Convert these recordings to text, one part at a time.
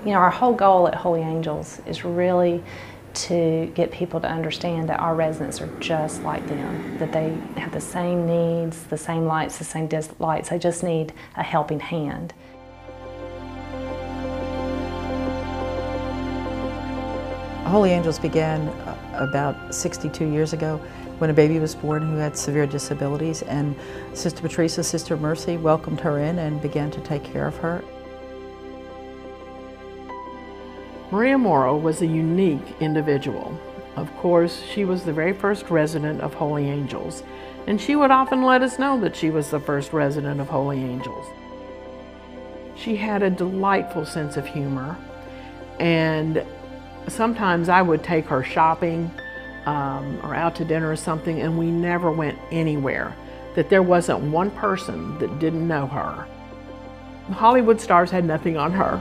You know, our whole goal at Holy Angels is really to get people to understand that our residents are just like them, that they have the same needs, the same likes, the same dislikes. They just need a helping hand. Holy Angels began about 62 years ago when a baby was born who had severe disabilities, and Sister Patricia, Sister Mercy, welcomed her in and began to take care of her. Maria Morrow was a unique individual. Of course, she was the very first resident of Holy Angels, and she would often let us know that she was the first resident of Holy Angels. She had a delightful sense of humor, and sometimes I would take her shopping or out to dinner or something, and we never went anywhere that there wasn't one person that didn't know her. The Hollywood stars had nothing on her.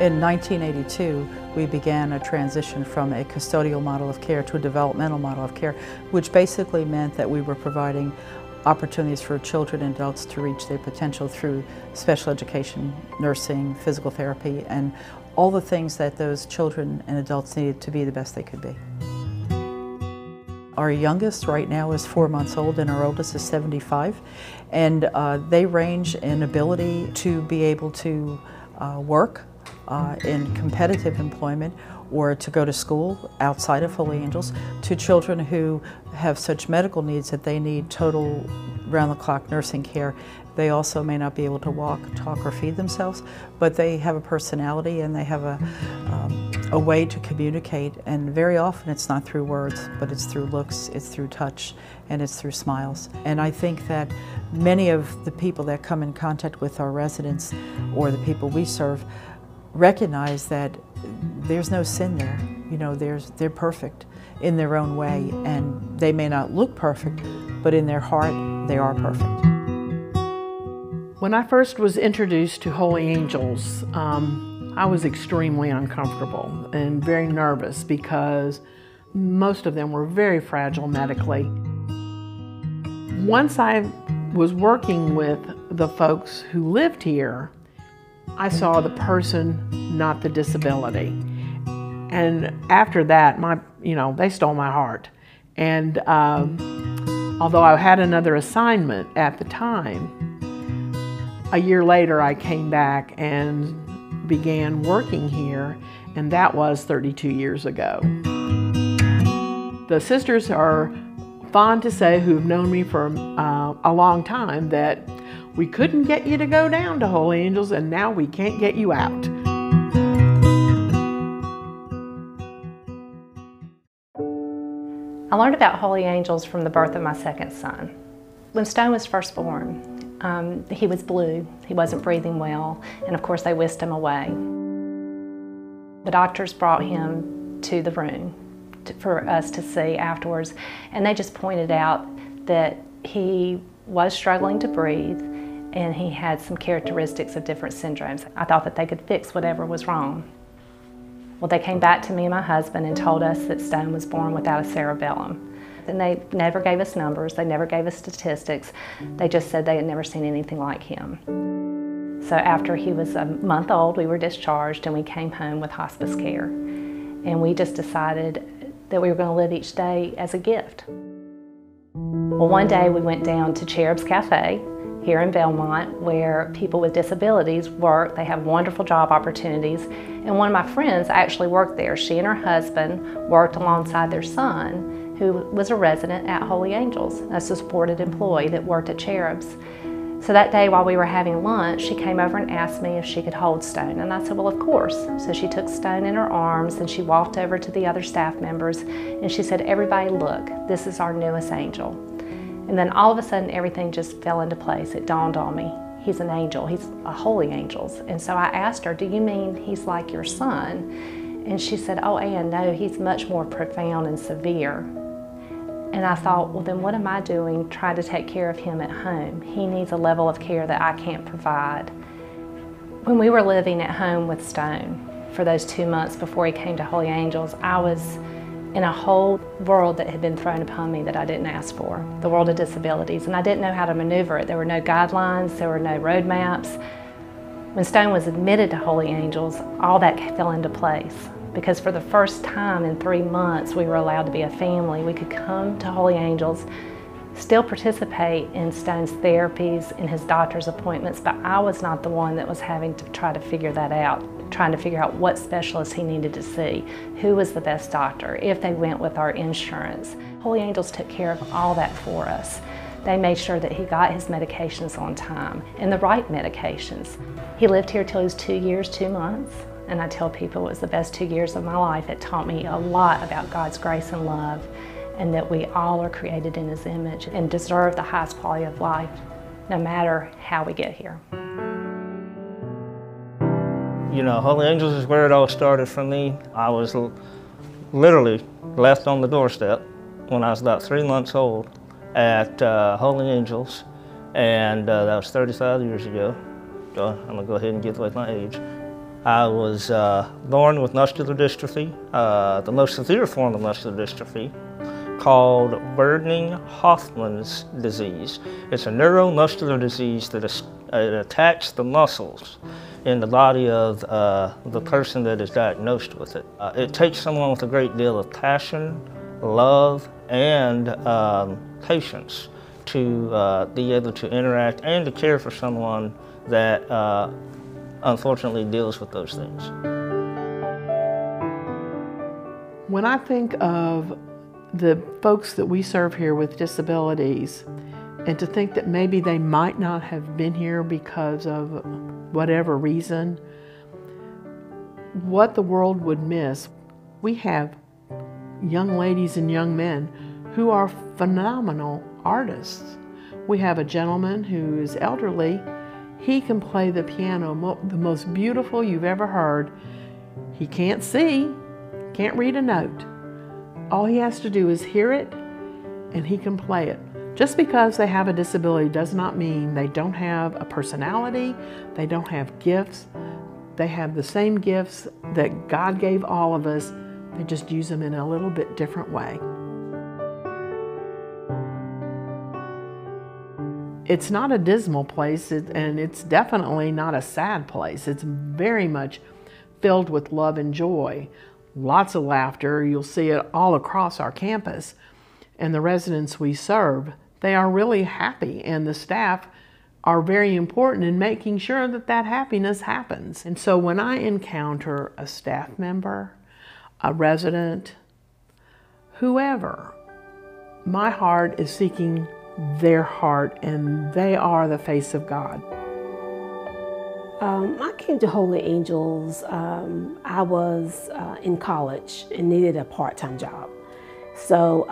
In 1982, we began a transition from a custodial model of care to a developmental model of care, which basically meant that we were providing opportunities for children and adults to reach their potential through special education, nursing, physical therapy, and all the things that those children and adults needed to be the best they could be. Our youngest right now is 4 months old and our oldest is 75, and they range in ability to be able to work in competitive employment or to go to school outside of Holy Angels, to children who have such medical needs that they need total round-the-clock nursing care. They also may not be able to walk, talk, or feed themselves, but they have a personality and they have a way to communicate, and very often it's not through words, but it's through looks, it's through touch, and it's through smiles. And I think that many of the people that come in contact with our residents or the people we serve recognize that there's no sin there. You know, they're perfect in their own way, and they may not look perfect, but in their heart, they are perfect. When I first was introduced to Holy Angels, I was extremely uncomfortable and very nervous because most of them were very fragile medically. Once I was working with the folks who lived here, I saw the person, not the disability. And after that, they stole my heart. And although I had another assignment at the time, a year later I came back and began working here, and that was 32 years ago. The sisters are fond to say, who've known me for a long time, that we couldn't get you to go down to Holy Angels, and now we can't get you out. I learned about Holy Angels from the birth of my second son. When Stone was first born, he was blue, he wasn't breathing well, and of course they whisked him away. The doctors brought him to the room for us to see afterwards, and they just pointed out that he was struggling to breathe and he had some characteristics of different syndromes. I thought that they could fix whatever was wrong. Well, they came back to me and my husband and told us that Stone was born without a cerebellum. And they never gave us numbers, they never gave us statistics. They just said they had never seen anything like him. So after he was a month old, we were discharged and we came home with hospice care. And we just decided that we were going to live each day as a gift. Well, one day we went down to Cherub's Cafe here in Belmont, where people with disabilities work. They have wonderful job opportunities. And one of my friends actually worked there. She and her husband worked alongside their son, who was a resident at Holy Angels, a supported employee that worked at Cherub's. So that day while we were having lunch, she came over and asked me if she could hold Stone. And I said, well, of course. So she took Stone in her arms and she walked over to the other staff members and she said, everybody look, this is our newest angel. And then all of a sudden, everything just fell into place. It dawned on me, he's an angel, he's a Holy Angels. And so I asked her, do you mean he's like your son? And she said, oh, Ann, no, he's much more profound and severe. And I thought, well, then what am I doing trying to take care of him at home? He needs a level of care that I can't provide. When we were living at home with Stone for those 2 months before he came to Holy Angels, I was in a whole world that had been thrown upon me that I didn't ask for, the world of disabilities, and I didn't know how to maneuver it. There were no guidelines, there were no road maps. When Stone was admitted to Holy Angels, all that fell into place, because for the first time in 3 months we were allowed to be a family. We could come to Holy Angels, still participate in Stone's therapies, in his doctor's appointments, but I was not the one that was having to try to figure that out, trying to figure out what specialist he needed to see, who was the best doctor, if they went with our insurance. Holy Angels took care of all that for us. They made sure that he got his medications on time, and the right medications. He lived here till he was 2 years, 2 months, and I tell people it was the best 2 years of my life. It taught me a lot about God's grace and love, and that we all are created in His image and deserve the highest quality of life, no matter how we get here. You know, Holy Angels is where it all started for me. I was literally left on the doorstep when I was about 3 months old at Holy Angels, and that was 35 years ago. So I'm gonna go ahead and give away my age. I was born with muscular dystrophy, the most severe form of muscular dystrophy, called Burning-Hoffman's disease. It's a neuromuscular disease that it attacks the muscles in the body of the person that is diagnosed with it. It takes someone with a great deal of passion, love, and patience to be able to interact and to care for someone that unfortunately deals with those things. When I think of the folks that we serve here with disabilities, and to think that maybe they might not have been here because of whatever reason, what the world would miss. We have young ladies and young men who are phenomenal artists. We have a gentleman who is elderly. He can play the piano, the most beautiful you've ever heard. He can't see, can't read a note. All he has to do is hear it, and he can play it. Just because they have a disability does not mean they don't have a personality, they don't have gifts. They have the same gifts that God gave all of us. They just use them in a little bit different way. It's not a dismal place, and it's definitely not a sad place. It's very much filled with love and joy. Lots of laughter. You'll see it all across our campus. And the residents we serve, they are really happy, and the staff are very important in making sure that that happiness happens. And so when I encounter a staff member, a resident, whoever, my heart is seeking their heart, and they are the face of God. I came to Holy Angels. I was in college and needed a part-time job. So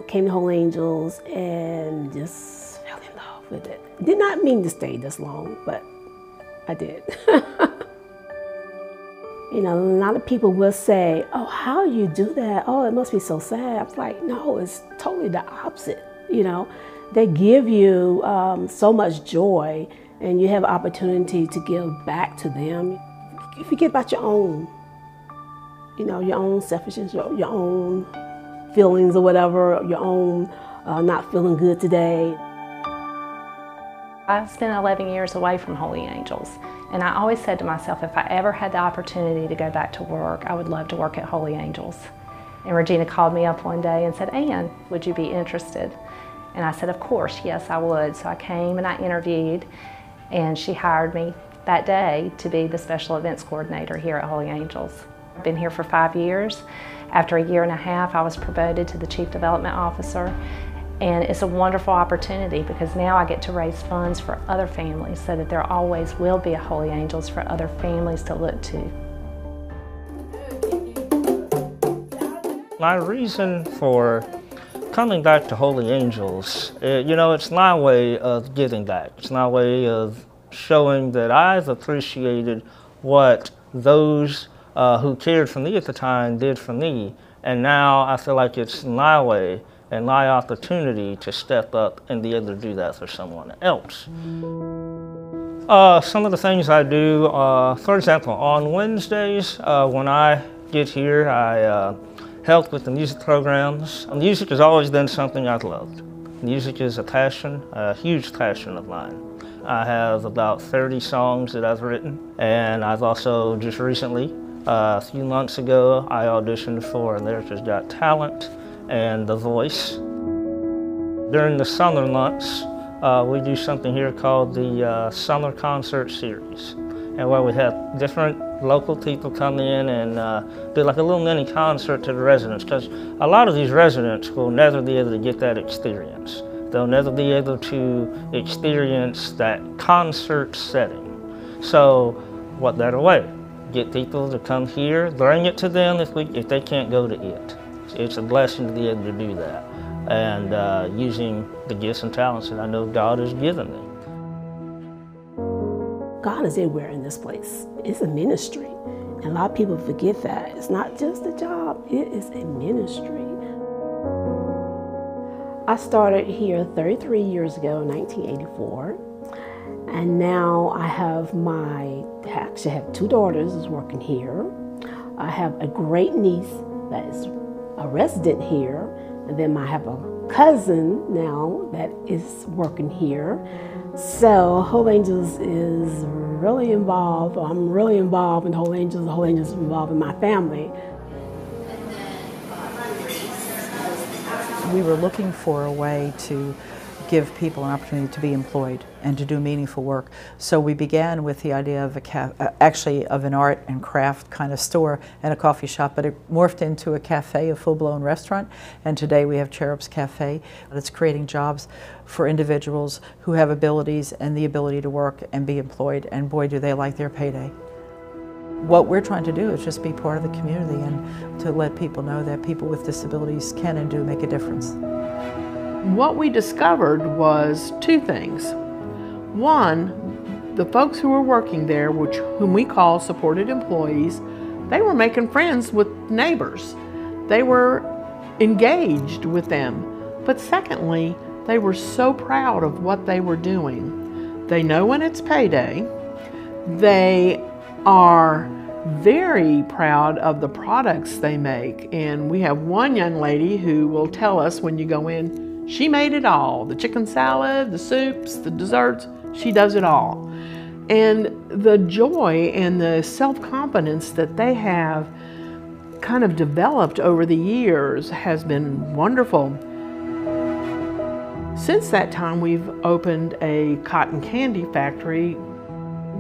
came to Holy Angels and just fell in love with it. Did not mean to stay this long, but I did. You know, a lot of people will say, oh, how you do that? Oh, it must be so sad. I was like, no, it's totally the opposite. You know, they give you so much joy, and you have opportunity to give back to them. You forget about your own, you know, your own selfishness, your own feelings or whatever, your own not feeling good today. I spent 11 years away from Holy Angels, and I always said to myself, if I ever had the opportunity to go back to work, I would love to work at Holy Angels. And Regina called me up one day and said, Ann, would you be interested? And I said, of course, yes, I would. So I came and I interviewed, and she hired me that day to be the special events coordinator here at Holy Angels. I've been here for 5 years. After a year and a half, I was promoted to the Chief Development Officer. And it's a wonderful opportunity because now I get to raise funds for other families so that there always will be a Holy Angels for other families to look to. My reason for coming back to Holy Angels, you know, it's my way of giving back. It's my way of showing that I've appreciated what those who cared for me at the time did for me. And now I feel like it's my way and my opportunity to step up and be able to do that for someone else. Some of the things I do, for example, on Wednesdays when I get here, I help with the music programs. Music has always been something I've loved. Music is a passion, a huge passion of mine. I have about 30 songs that I've written, and I've also just recently, a few months ago, I auditioned for America's Got Talent and The Voice. During the summer months, we do something here called the Summer Concert Series, and where we have different local people come in and do like a little mini concert to the residents, because a lot of these residents will never be able to get that experience. They'll never be able to experience that concert setting. So what better way? Get people to come here, bring it to them if they can't go to it. It's a blessing to be able to do that, and using the gifts and talents that I know God has given me. God is everywhere in this place. It's a ministry. And a lot of people forget that. It's not just a job, it is a ministry. I started here 33 years ago in 1984. And now I actually have two daughters who's working here. I have a great niece that is a resident here. And then I have a cousin now that is working here. So Holy Angels is really involved. I'm really involved in Holy Angels. The Holy Angels is involved in my family. We were looking for a way to give people an opportunity to be employed and to do meaningful work. So we began with the idea of actually of an art and craft kind of store and a coffee shop, but it morphed into a cafe, a full-blown restaurant, and today we have Cherub's Cafe. It's creating jobs for individuals who have abilities and the ability to work and be employed, and boy do they like their payday. What we're trying to do is just be part of the community and to let people know that people with disabilities can and do make a difference. What we discovered was two things. One, the folks who were working there, whom we call supported employees, they were making friends with neighbors. They were engaged with them. But secondly, they were so proud of what they were doing. They know when it's payday. They are very proud of the products they make. And we have one young lady who will tell us when you go in, she made it all. The chicken salad, the soups, the desserts, she does it all. And the joy and the self-confidence that they have kind of developed over the years has been wonderful. Since that time, we've opened a cotton candy factory.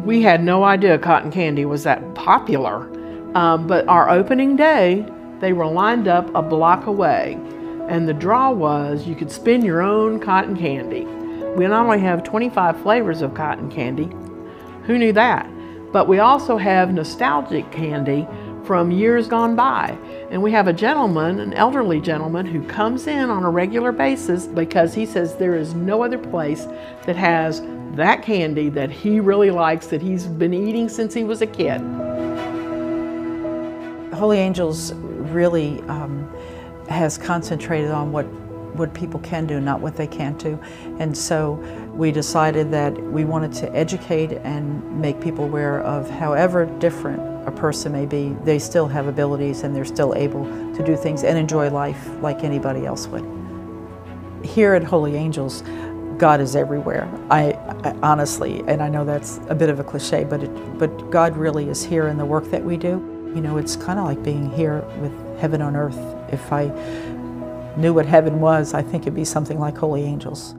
We had no idea cotton candy was that popular, but our opening day, they were lined up a block away. And the draw was you could spin your own cotton candy. We not only have 25 flavors of cotton candy, who knew that? But we also have nostalgic candy from years gone by. And we have a gentleman, an elderly gentleman, who comes in on a regular basis because he says there is no other place that has that candy that he really likes, that he's been eating since he was a kid. Holy Angels really has concentrated on what people can do, not what they can't do. And so we decided that we wanted to educate and make people aware of however different a person may be, they still have abilities and they're still able to do things and enjoy life like anybody else would. Here at Holy Angels, God is everywhere. I honestly, and I know that's a bit of a cliche, but God really is here in the work that we do. You know, it's kind of like being here with heaven on earth. If I knew what heaven was, I think it'd be something like Holy Angels.